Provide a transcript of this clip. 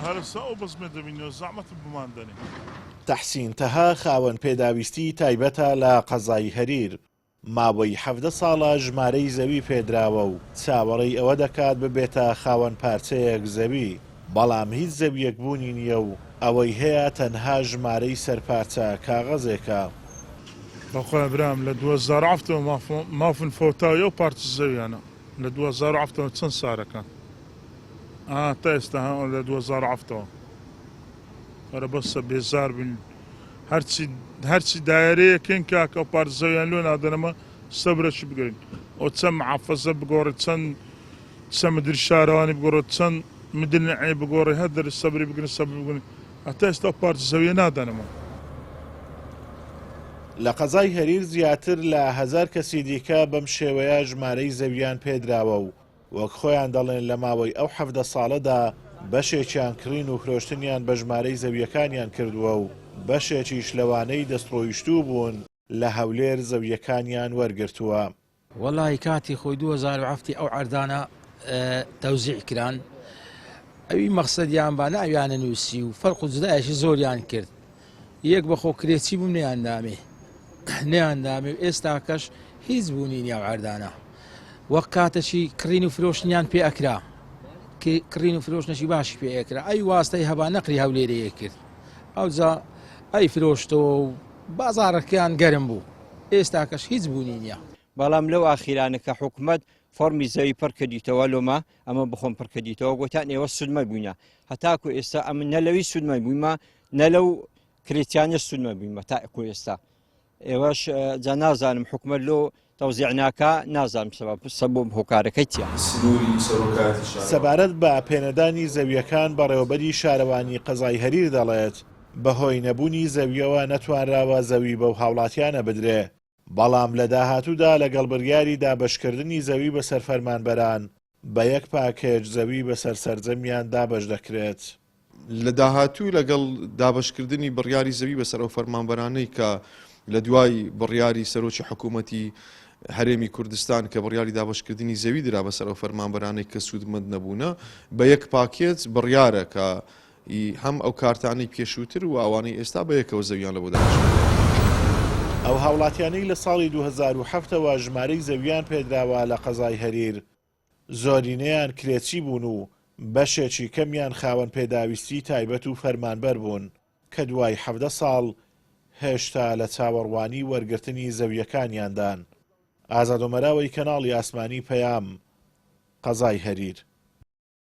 هەرسا ئەو بەزمێ دەبینەوە زەحمەتم بماندنی. تەحسین تەها خاوەن پێداویستی تایبەتە لە قەزای هەریر. ماوەی 17 ساڵە ژمارەی زەوی پێدراوە و چاوەڕێی ئەوە دەکات ببێتە خاوەن پارچەیەک زەوی، بەڵام هیچ زەویەک بوونی نییە و ئەوەی هەیە تەنها ژمارەی سەرپارچە کاغەزێکە. بەخۆی برام لە 2007 مافن فۆتاوی و پارچە زەویانە لە 2007 چەند سارەکان تا ئێستا لە 2007ەوە وەرە بەسە بێزار بن هەرچی دایرەیەکەین کاکە و پارچە زەویان لۆ نادەنەمە سەبرەشی بگرین ئەو چەند محافەزە بگۆڕێت چەند مدیر شارەوانی بگۆڕێت چەند مدیر نەعی بگۆڕێ هەر دەر سەبری بگرن سەبر بگرن هەتا ئێستا پارچە زەویە نادەنەمە. لە قەزای هەریر زیاتر لە 1000 کەسی دیکە بەم شێوەیە ژمارەی زەویان پێدراوە و وەک خۆیان دەڵێن لە ماوەی ئەو 17 ساڵەدا بەشێکیان کڕین و فرۆشتنیان بە ژمارەی زەویەکانیان کردووە و بەشێکیش لەوانەی دەستڕۆیشتوو بوون لە هەولێر زەویەکانیان وەرگرتووە. وەڵی کاتی خۆی 2007 ئەو عەردانە تەوزیع کران ئەوی مەقسەدیان با ناویانە نووسی و فەرق و جودایەکی زۆریان کرد. یەک بەخۆ کرێچی بووم نەیاندامێ و ئێستا کەش هیچ بوونی نیە عەردانە وەک کاتەشی کڕین و فرۆشتنیان پێ ئەکرا کڕین و فرۆشتنەشی باشی پێ ئەکرا ئەی واستەی هەبا نەقری هەولێرەیە کرد ئەوجا ئەی فرۆشتەوە و بازاڕەکەیان گەرم بوو ئێستا کەش هیچ بوونی نییە. بەڵام لەو ئاخیرانە کە حکوومەت فۆرمی زەوی پڕکردیتەوە لۆمە ئەمە بخۆم پڕکردیتەوە گوتان ئێوە سودمە بووینە هەتاکو ئێستا ئەم نەلەوی سودمە بوویمە نە لەو کرێتیانە سودمە بوویمە تاکو ئێستا ئێوەش جا نازانم حکومەت لۆ تەوزیعناکە نازانم سەبوو هۆکارەکەی تیا. سەبارەت بە پێنەدانی زەویەکان بەڕێوەبەری شارەوانی قەزای هەریر دەڵێت بەهۆی نەبوونی زەویەوە نەتوانراوە زەوی بەو هاوڵاتیانە بدرێ، بەڵام لە داهاتوودا لەگەڵ بڕیاری دابەشکردنی زەوی بەسەر فەرمانبەران بە یەک پاکێج زەوی بەسەر سەرجەمیان دابەش دەکرێت. لە داهاتوو لەگەڵ دابەشکردنی بڕیاری زەوی بەسەر ئەو فەرمانبەرانەی کە لە دوای بڕیاری سەرۆکی حکوومەتی هەرێمی کوردستان کە بڕیاری دابەشکردنی زەوی درا بەسەر ئەو فەرمانبەرانەی کە سوودمەند نەبوونە بە یەک پاکێت بڕیارە کە هەم ئەو کارتانەی پێشووتر و ئەوانەی ئێستا بە یەکەوە زەویان لە بۆ دابەشکردن. ئەو هاوڵاتیانەی لە ساڵی 2007ەوە ژمارەی زەویان پێدراوە لە قەزای هەریر زۆرینەیان کرێچی بوون و بەشێکی کەمیان خاوەن پێداویستی تایبەت و فەرمانبەر بوون کە دوای 17 ساڵ هێشتا لە چاوەڕوانی وەرگرتنی زەویەکانیاندان. ئازاد ئۆمەراوی کەناڵی ئاسمانی پەیام قەزای هەریر.